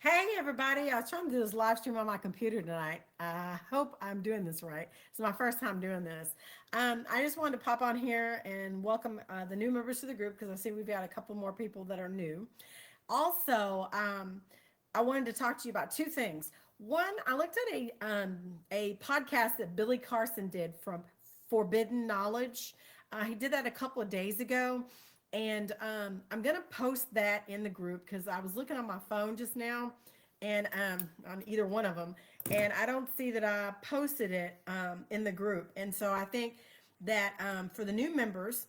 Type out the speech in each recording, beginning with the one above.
Hey everybody, I was trying to do this live stream on my computer tonight. I hope I'm doing this right. It's my first time doing this. I just wanted to pop on here and welcome the new members to the group because I see we've got a couple more people that are new. Also, I wanted to talk to you about two things. One, I looked at a podcast that Billy Carson did from Forbidden Knowledge. He did that a couple of days ago, and I'm gonna post that in the group because I was looking on my phone just now, and on either one of them, and I don't see that I posted it in the group. And so I think that for the new members,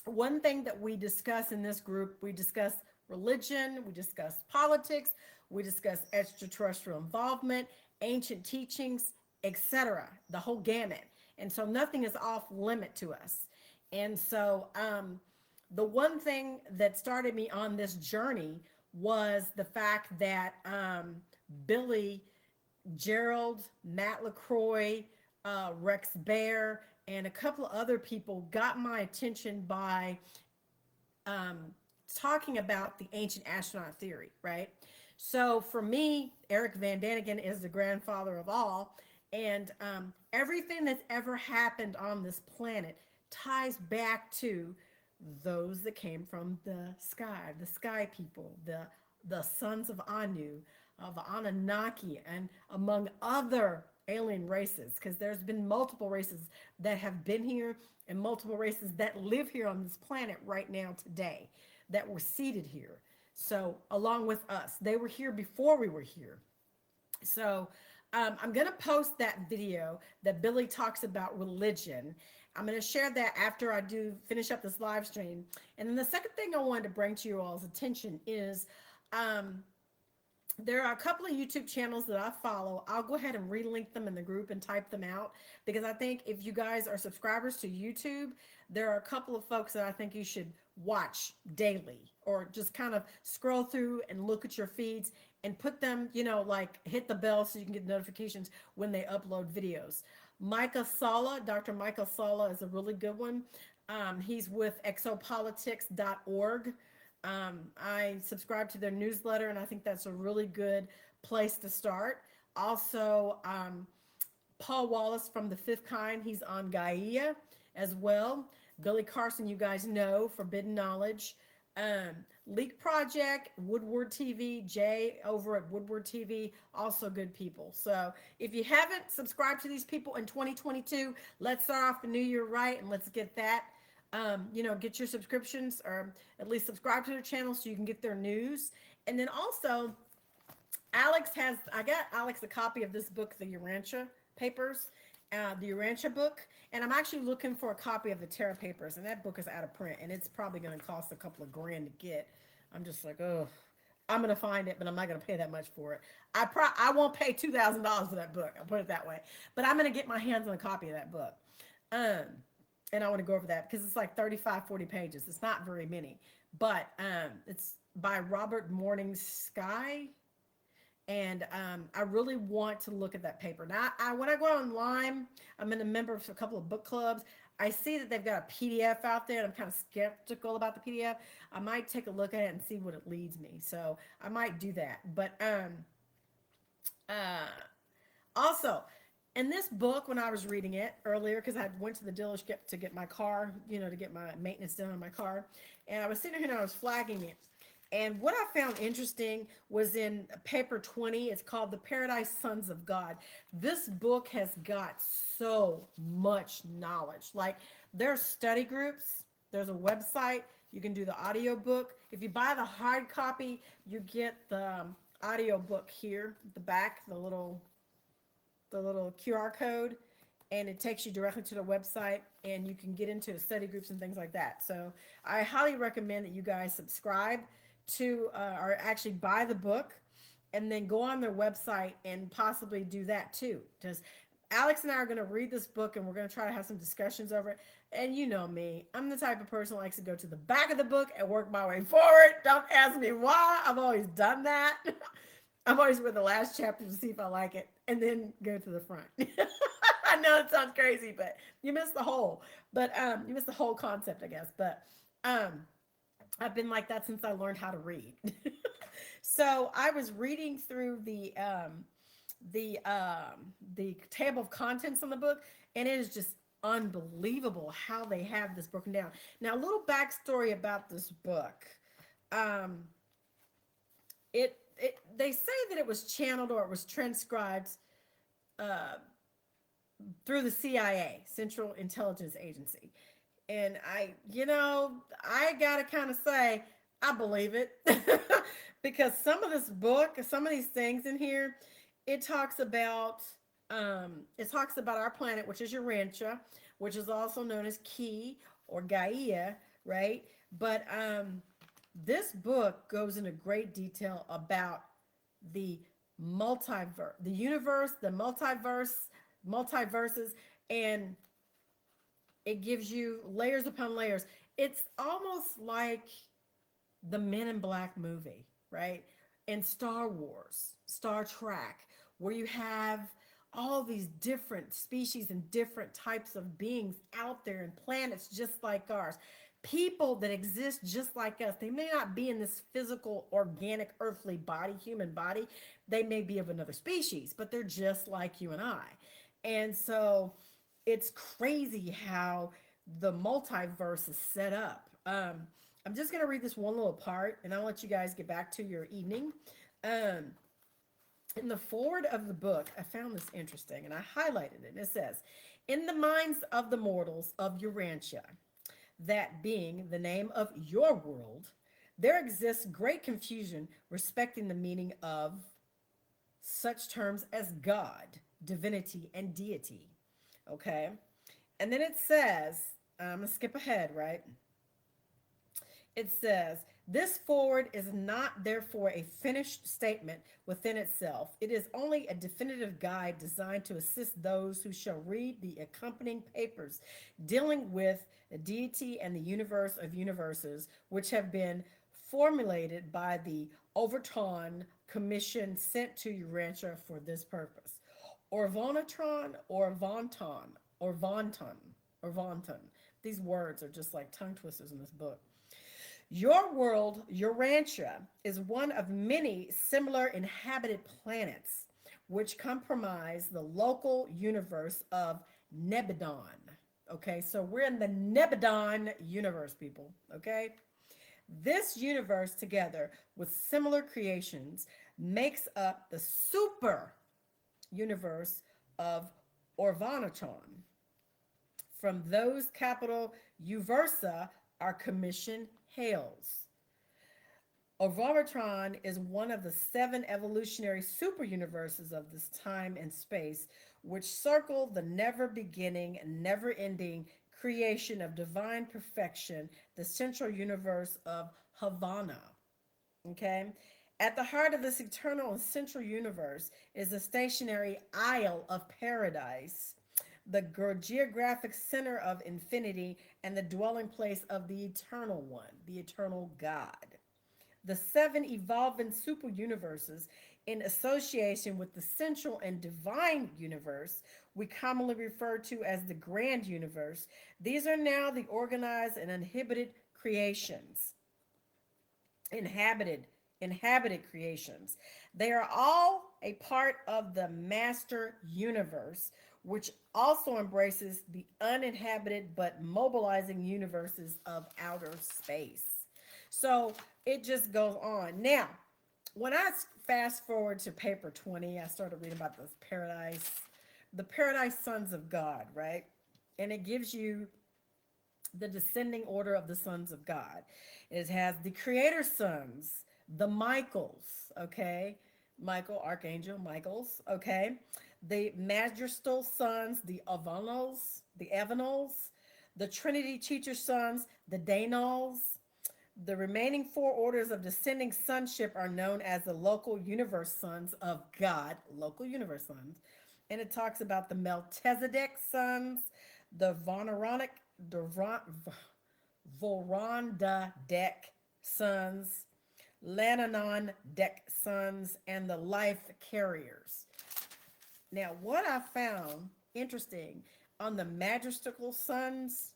one thing that we discuss in this group, we discuss religion, we discuss politics, we discuss extraterrestrial involvement, ancient teachings, etc., the whole gamut. And so nothing is off limit to us. And so the one thing that started me on this journey was the fact that Billy, Gerald, Matt LaCroix, Rex Bear, and a couple of other people got my attention by um, talking about the ancient astronaut theory, right? So for me, Eric Van Daniken is the grandfather of all, and everything that's ever happened on this planet ties back to those that came from the sky people, the sons of Anu, of Anunnaki, and among other alien races, because there's been multiple races that have been here and multiple races that live here on this planet right now today that were seated here. So, along with us, they were here before we were here. So I'm going to post that video that Billy talks about religion. I'm going to share that after I do finish up this live stream. And then the second thing I wanted to bring to you all's attention is um, there are a couple of YouTube channels that I follow. I'll go ahead and relink them in the group and type them out because I think if you guys are subscribers to YouTube, there are a couple of folks that I think you should watch daily or just kind of scroll through and look at your feeds and put them, like hit the bell so you can get notifications when they upload videos. Micah Sala, Dr. Michael Sala is a really good one. He's with exopolitics.org. I subscribe to their newsletter, and I think that's a really good place to start. Also, Paul Wallace from The Fifth Kind, he's on Gaia as well. Billy Carson, you guys know, Forbidden Knowledge. Um, Leak Project, Woodward TV, Jay over at Woodward TV, also good people. So if you haven't subscribed to these people in 2022, let's start off the new year right and let's get that. Get your subscriptions or at least subscribe to their channel so you can get their news. And then also, I got Alex a copy of this book, the Urantia Papers, the Urantia book, and I'm actually looking for a copy of the Terra Papers, and that book is out of print, and it's probably going to cost a couple of grand to get. I'm just like, oh, I'm going to find it, but I'm not going to pay that much for it. I won't pay $2,000 for that book. I'll put it that way, but I'm going to get my hands on a copy of that book. Um, and I want to go over that because it's like 35, 40 pages. It's not very many, but it's by Robert Morning Sky, and I really want to look at that paper. Now, when I go online, I'm in a member of a couple of book clubs. I see that they've got a PDF out there, and I'm kind of skeptical about the PDF. I might take a look at it and see what it leads me. So I might do that. But uh, also, in this book, when I was reading it earlier, because I went to the dealership to get my car, to get my maintenance done on my car, and I was sitting here and I was flagging it. And what I found interesting was in paper 20, it's called The Paradise Sons of God. This book has got so much knowledge. Like, there's study groups, there's a website, you can do the audio book. If you buy the hard copy, you get the audio book here, the back, the little QR code, and it takes you directly to the website, and you can get into study groups and things like that. So I highly recommend that you guys subscribe to or actually buy the book and then go on their website and possibly do that too. Because Alex and I are going to read this book and we're going to try to have some discussions over it. And you know me, I'm the type of person who likes to go to the back of the book and work my way forward. Don't ask me why. I've always done that. I'm always read the last chapter to see if I like it and then go to the front. I know it sounds crazy, but you missed the whole. But you missed the whole concept, I guess. But I've been like that since I learned how to read. So I was reading through the the table of contents in the book, and it is just unbelievable how they have this broken down. Now, a little backstory about this book. Um, it they say that it was channeled or it was transcribed uh, through the CIA, Central Intelligence Agency. And I gotta kind of say, I believe it because some of this book, some of these things in here, it talks about our planet, which is Urantia, which is also known as Key or Gaia, right? But this book goes into great detail about the multiverse, the universe, the multiverses, and it gives you layers upon layers. It's almost like the Men in Black movie, right? And Star Wars, Star Trek, where you have all these different species and different types of beings out there and planets just like ours. People that exist just like us. They may not be in this physical, organic, earthly body, human body. They may be of another species, but they're just like you and I. And so it's crazy how the multiverse is set up. I'm just going to read this one little part and I'll let you guys get back to your evening. Um, in the forward of the book, I found this interesting and I highlighted it. It says, in the minds of the mortals of Urantia, that being the name of your world, there exists great confusion respecting the meaning of such terms as God, divinity, and deity. Okay. And then it says, I'm going to skip ahead, right? It says, this forward is not therefore a finished statement within itself. It is only a definitive guide designed to assist those who shall read the accompanying papers dealing with the deity and the universe of universes, which have been formulated by the Overton Commission sent to Urantia for this purpose. Orvonatron or Vonton or Vonton or Vonton. These words are just like tongue twisters in this book. Your world, Urantia, is one of many similar inhabited planets which comprise the local universe of Nebadon. Okay, so we're in the Nebadon universe, people. Okay, this universe, together with similar creations, makes up the super universe of Orvanatron. From those capital Uversa, our commission hails. Orvanatron is one of the seven evolutionary super universes of this time and space, which circle the never beginning, never ending creation of divine perfection, the central universe of Havana. Okay? At the heart of this eternal and central universe is the stationary Isle of Paradise, the geographic center of infinity and the dwelling place of the eternal one, the eternal God. The seven evolving super universes, in association with the central and divine universe, we commonly refer to as the grand universe. These are now the organized and inhibited creations inhabited inhabited creations. They are all a part of the master universe, which also embraces the uninhabited but mobilizing universes of outer space. So it just goes on. Now, when I fast forward to paper 20, I started reading about this the paradise sons of God, right? And it gives you the descending order of the sons of God. It has the creator sons, the Michaels, okay? Michael, Archangel Michaels, okay? The magisterial sons, the Evanals, the Trinity teacher sons, the Danals. The remaining four orders of descending sonship are known as the local universe sons of God, local universe sons. And it talks about the Melchizedek sons, the Vonaronic, the Voranda Deck sons, Lananon Deck sons, and the life carriers. Now, what I found interesting on the magisterial sons,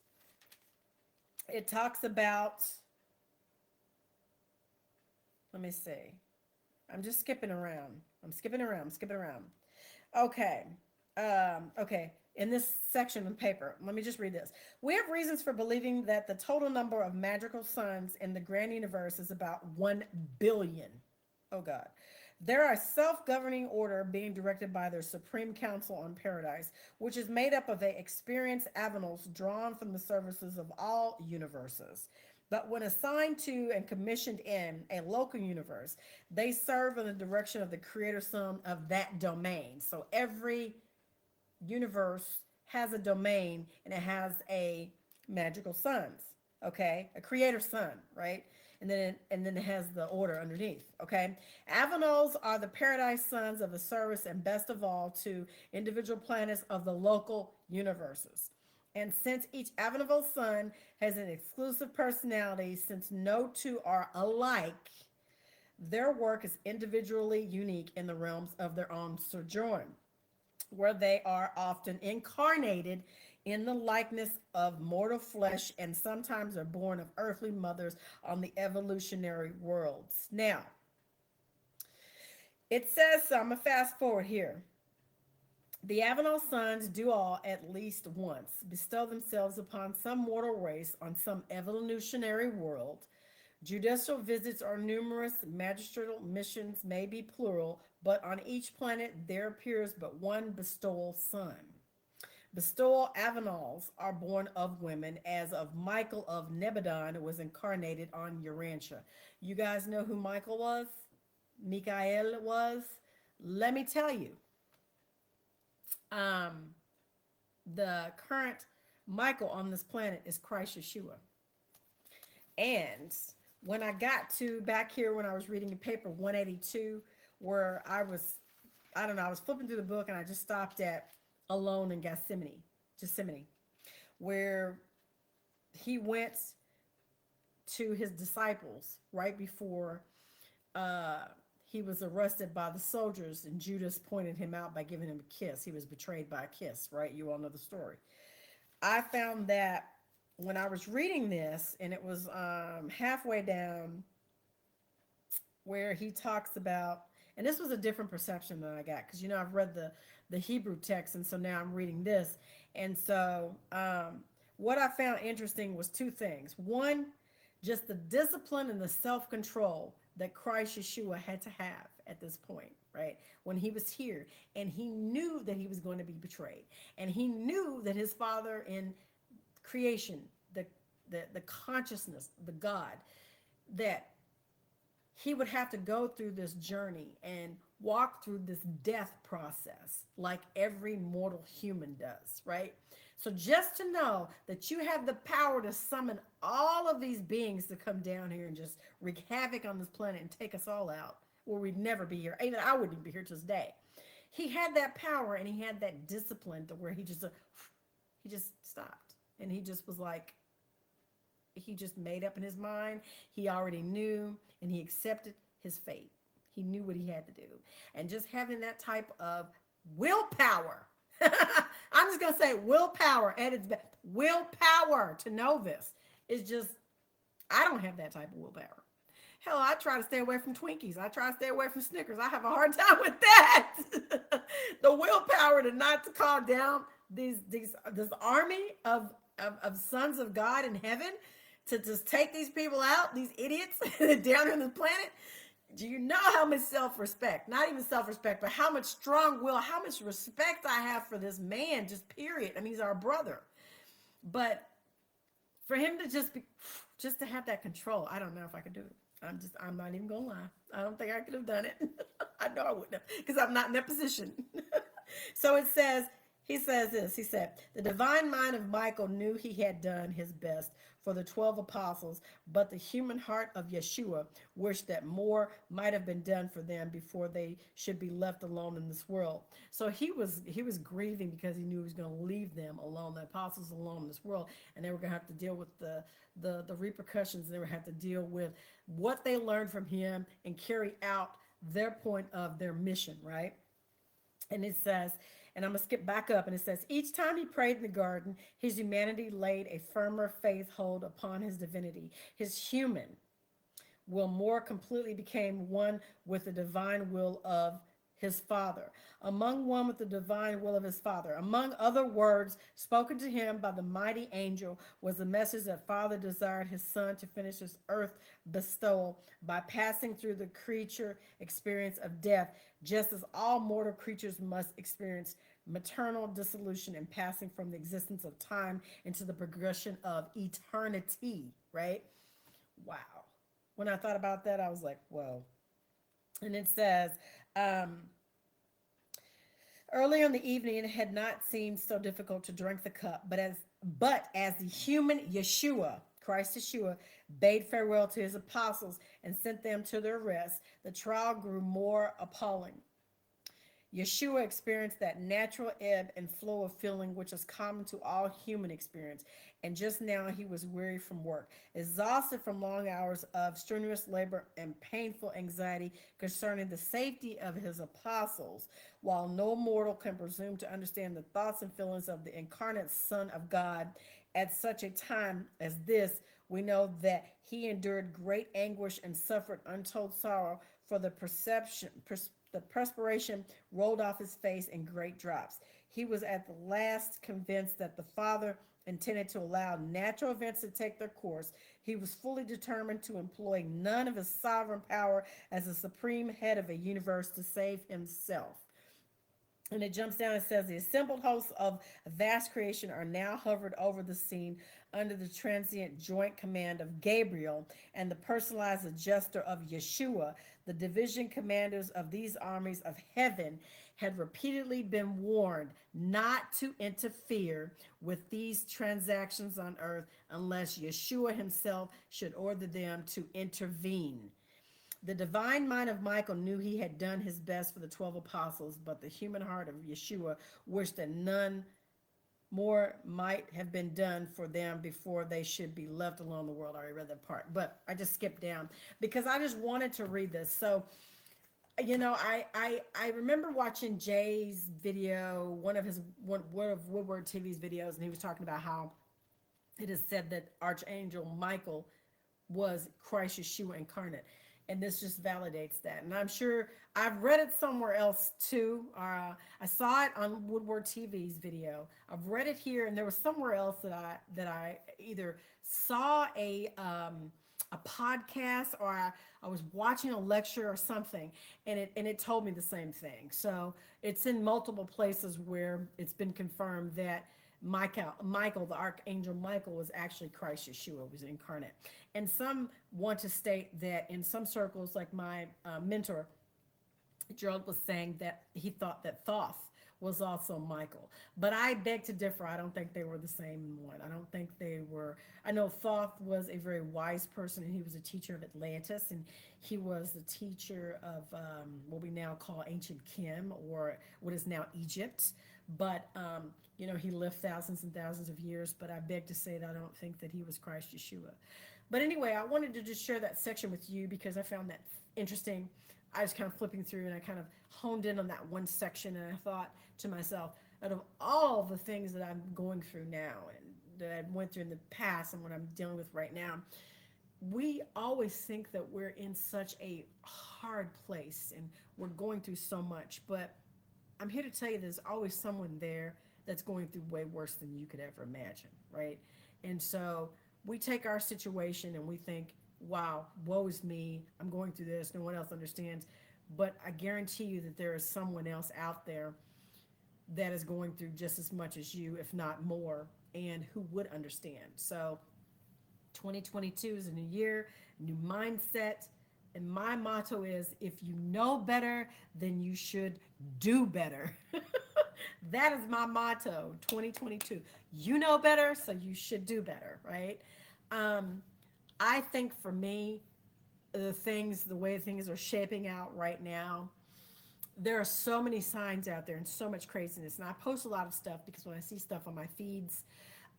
it talks about, let me see. I'm just skipping around. I'm skipping around. I'm skipping around. Okay. Okay. In this section of paper, let me just read this. We have reasons for believing that the total number of magical suns in the grand universe is about 1 billion. Oh, God. There are self-governing order being directed by their Supreme Council on Paradise, which is made up of experienced Avenals drawn from the services of all universes. But when assigned to and commissioned in a local universe, they serve in the direction of the creator sun of that domain. So every universe has a domain and it has a magical sons, okay? A creator sun, right? And then it has the order underneath, okay? Avenals are the paradise sons of the service and best of all to individual planets of the local universes. And since each Avenal sun has an exclusive personality, since no two are alike, their work is individually unique in the realms of their own sojourn, where they are often incarnated in the likeness of mortal flesh and sometimes are born of earthly mothers on the evolutionary worlds. Now, it says, so I'm going to fast forward here. The Avenal sons do all at least once bestow themselves upon some mortal race on some evolutionary world. Judicial visits are numerous, magistratal missions may be plural, but on each planet there appears but one bestowal son. Bestowal Avenals are born of women, as of Michael of Nebadon was incarnated on Urantia. You guys know who Michael was? Michael was? Let me tell you, um, the current Michael on this planet is Christ Yeshua. And when I got to back here when I was reading the paper 182, where I don't know, I was flipping through the book and I just stopped at Alone in Gethsemane, where he went to his disciples right before uh, he was arrested by the soldiers, and Judas pointed him out by giving him a kiss. He was betrayed by a kiss, right? You all know the story. I found that when I was reading this, and it was halfway down where he talks about, and this was a different perception than I got because I've read the Hebrew text, and so now I'm reading this, and so what I found interesting was two things. One, just the discipline and the self control that Christ Yeshua had to have at this point, right? When he was here, and he knew that he was going to be betrayed, and he knew that his father in creation, the consciousness, the God, that he would have to go through this journey and walk through this death process like every mortal human does, right? So just to know that you have the power to summon all of these beings to come down here and just wreak havoc on this planet and take us all out, where we'd never be here. Even I wouldn't be here to this day. He had that power and he had that discipline to where he just stopped and he just was like, he just made up in his mind. He already knew and he accepted his fate. He knew what he had to do. And just having that type of willpower, I'm just going to say willpower at its best. Willpower to know this is just, I don't have that type of willpower. Hell, I try to stay away from Twinkies. I try to stay away from Snickers. I have a hard time with that. The willpower to not to calm down this army of sons of God in heaven to just take these people out, these idiots down on the planet. Do you know how much self-respect, not even self-respect, but how much strong will, how much respect I have for this man, just period. I mean, he's our brother. But for him to just to have that control, I don't know if I could do it. I'm not even gonna lie. I don't think I could have done it. I know I wouldn't have, because I'm not in that position. So it says, he says this, he said, the divine mind of Michael knew he had done his best for the 12 apostles, but the human heart of Yeshua wished that more might have been done for them before they should be left alone in this world. So he was grieving because he knew he was going to leave them alone, the apostles alone in this world, and they were going to have to deal with the repercussions, and they would have to deal with what they learned from him and carry out their point of their mission, right? And it says, and I'm going to skip back up, and it says, each time he prayed in the garden, his humanity laid a firmer faith hold upon his divinity. His human will more completely became one with the divine will of his Father, among one with the divine will of his Father. Among other words spoken to him by the mighty angel was the message that Father desired his Son to finish his earth bestowal by passing through the creature experience of death, just as all mortal creatures must experience maternal dissolution and passing from the existence of time into the progression of eternity, right? Wow. When I thought about that, I was like, whoa. And it says, um, earlier in the evening, it had not seemed so difficult to drink the cup, but as the human Yeshua, Christ Yeshua, bade farewell to his apostles and sent them to their rest, the trial grew more appalling. Yeshua experienced that natural ebb and flow of feeling which is common to all human experience. And just now he was weary from work, exhausted from long hours of strenuous labor and painful anxiety concerning the safety of his apostles. While no mortal can presume to understand the thoughts and feelings of the incarnate Son of God at such a time as this, we know that he endured great anguish and suffered untold sorrow for the perspiration rolled off his face in great drops. He was at the last convinced that the Father intended to allow natural events to take their course. He was fully determined to employ none of his sovereign power as the supreme head of a universe to save himself. And it jumps down and says the assembled hosts of vast creation are now hovered over the scene under the transient joint command of Gabriel and the personalized adjuster of Yeshua. The division commanders of these armies of heaven had repeatedly been warned not to interfere with these transactions on earth unless Yeshua himself should order them to intervene. The divine mind of Michael knew he had done his best for the 12 apostles, but the human heart of Yeshua wished that none more might have been done for them before they should be left alone in the world. I already read that part, but I just skipped down because I just wanted to read this. So, I remember watching Jay's video, one of Woodward TV's videos, and he was talking about how it is said that Archangel Michael was Christ Yeshua incarnate. And this just validates that. And I'm sure I've read it somewhere else too. I saw it on Woodward TV's video. I've read it here, and there was somewhere else that I either saw a podcast or I was watching a lecture or something, and it told me the same thing. So it's in multiple places where it's been confirmed that Michael, the Archangel Michael, was actually Christ Yeshua, was incarnate. And some want to state that in some circles, like my mentor, Gerald was saying that he thought that Thoth was also Michael. But I beg to differ. I don't think they were the same one. I don't think they were. I know Thoth was a very wise person, and he was a teacher of Atlantis, and he was the teacher of what we now call ancient Kim, or what is now Egypt. But he lived thousands and thousands of years. But I beg to say that I don't think that he was Christ Yeshua. But anyway, I wanted to just share that section with you because I found that interesting. I was kind of flipping through and I kind of honed in on that one section, and I thought to myself, out of all the things that I'm going through now and that I went through in the past and what I'm dealing with right now, we always think that we're in such a hard place and we're going through so much. But I'm here to tell you there's always someone there that's going through way worse than you could ever imagine, right? And so we take our situation and we think, wow, woe is me. I'm going through this. No one else understands. But I guarantee you that there is someone else out there that is going through just as much as you, if not more, and who would understand. So 2022 is a new year, new mindset. And my motto is if you know better, then you should do better. That is my motto, 2022. You know better, so you should do better, right? Um, I think for me, the way things are shaping out right now, there are so many signs out there and so much craziness. And I post a lot of stuff because when I see stuff on my feeds,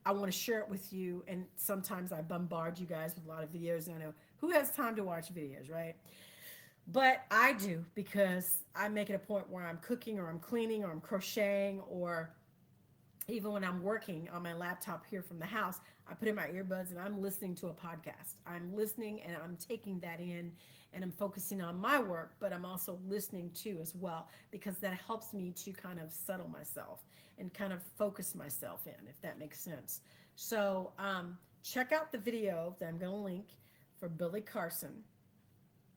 I want to share it with you. And sometimes I bombard you guys with a lot of videos. And I know who has time to watch videos, right? But I do because I make it a point where I'm cooking or I'm cleaning or I'm crocheting or Even when I'm working on my laptop here from the house, I put in my earbuds and I'm listening to a podcast. I'm listening and I'm taking that in and I'm focusing on my work, but I'm also listening too as well because that helps me to kind of settle myself and kind of focus myself in, if that makes sense. So check out the video that I'm going to link for Billy Carson.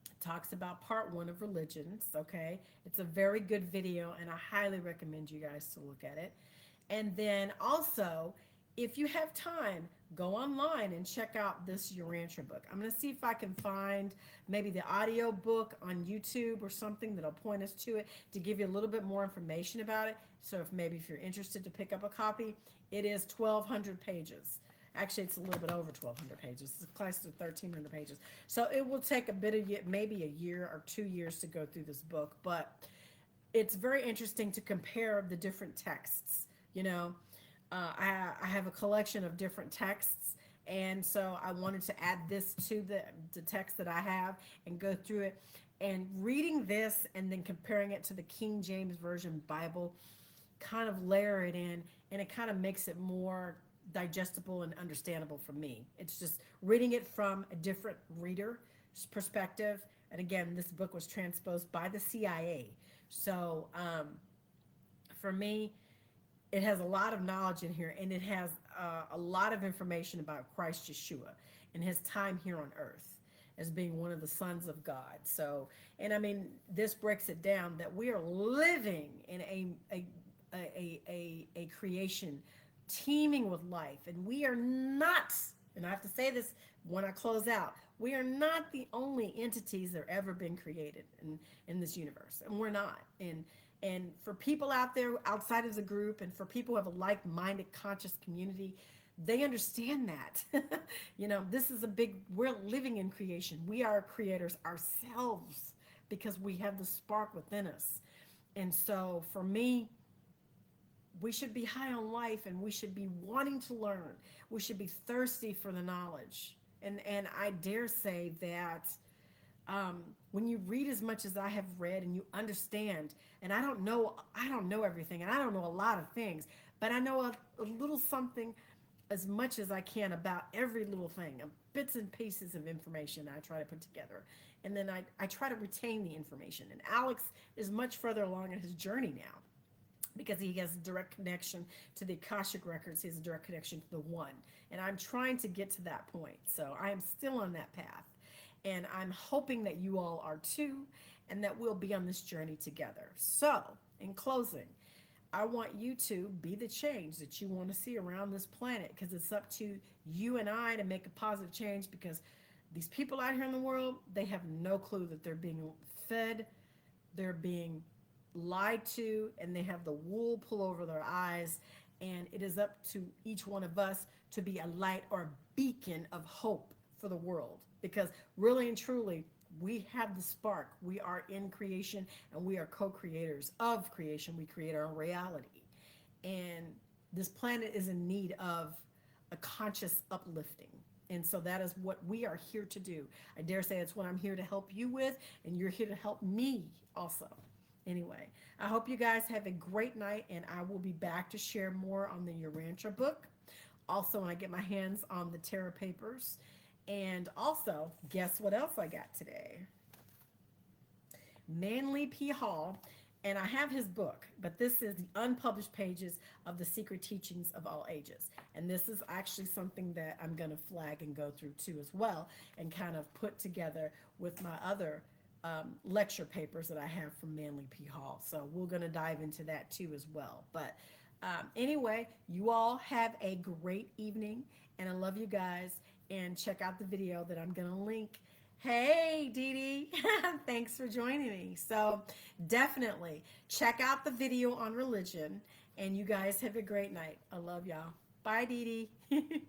It talks about part one of religions. Okay, it's a very good video, and I highly recommend you guys to look at it. And then also, if you have time, go online and check out this Urantia book. I'm going to see if I can find maybe the audio book on YouTube or something that'll point us to it to give you a little bit more information about it. So if you're interested to pick up a copy, it is 1,200 pages. Actually, it's a little bit over 1,200 pages. It's close to 1,300 pages. So it will take a bit of maybe a year or 2 years to go through this book, but it's very interesting to compare the different texts. You know, I have a collection of different texts, and so I wanted to add this to the text that I have and go through it. And reading this and then comparing it to the King James Version Bible, kind of layer it in, and it kind of makes it more digestible and understandable for me. It's just reading it from a different reader's perspective. And again, this book was transposed by the CIA. So for me, it has a lot of knowledge in here, and it has a lot of information about Christ Yeshua and his time here on earth as being one of the sons of God. So, and I mean, this breaks it down that we are living in a creation teeming with life, and we are not, and I have to say this when I close out, we are not the only entities that have ever been created in this universe, and we're not. And for people out there outside of the group, and for people who have a like-minded, conscious community, they understand that. This is we're living in creation. We are creators ourselves because we have the spark within us. And so for me, we should be high on life, and we should be wanting to learn. We should be thirsty for the knowledge. And I dare say that when you read as much as I have read and you understand, and I don't know everything, and I don't know a lot of things, but I know a little something, as much as I can, about every little thing, bits and pieces of information I try to put together. And then I try to retain the information. And Alex is much further along in his journey now because he has a direct connection to the Akashic records. He has a direct connection to the One. And I'm trying to get to that point. So I am still on that path. And I'm hoping that you all are too, and that we'll be on this journey together. So, in closing, I want you to be the change that you want to see around this planet, because it's up to you and I to make a positive change, because these people out here in the world, they have no clue that they're being fed, they're being lied to, and they have the wool pull over their eyes. And it is up to each one of us to be a light or a beacon of hope for the world, because really and truly, we have the spark. We are in creation, and we are co-creators of creation. We create our own reality, and this planet is in need of a conscious uplifting. And so that is what we are here to do. I dare say it's what I'm here to help you with, and you're here to help me also. Anyway, I hope you guys have a great night, and I will be back to share more on the Urantia book. Also, when I get my hands on the Terra papers. And also, guess what else I got today? Manly P. Hall, and I have his book, but this is the unpublished pages of the secret teachings of all ages. And this is actually something that I'm going to flag and go through too as well, and kind of put together with my other lecture papers that I have from Manly P. Hall. So we're going to dive into that too as well. But anyway, you all have a great evening, and I love you guys. And check out the video that I'm going to link. Hey, Dee Dee, thanks for joining me. So definitely check out the video on religion, and you guys have a great night. I love y'all. Bye, Dee Dee.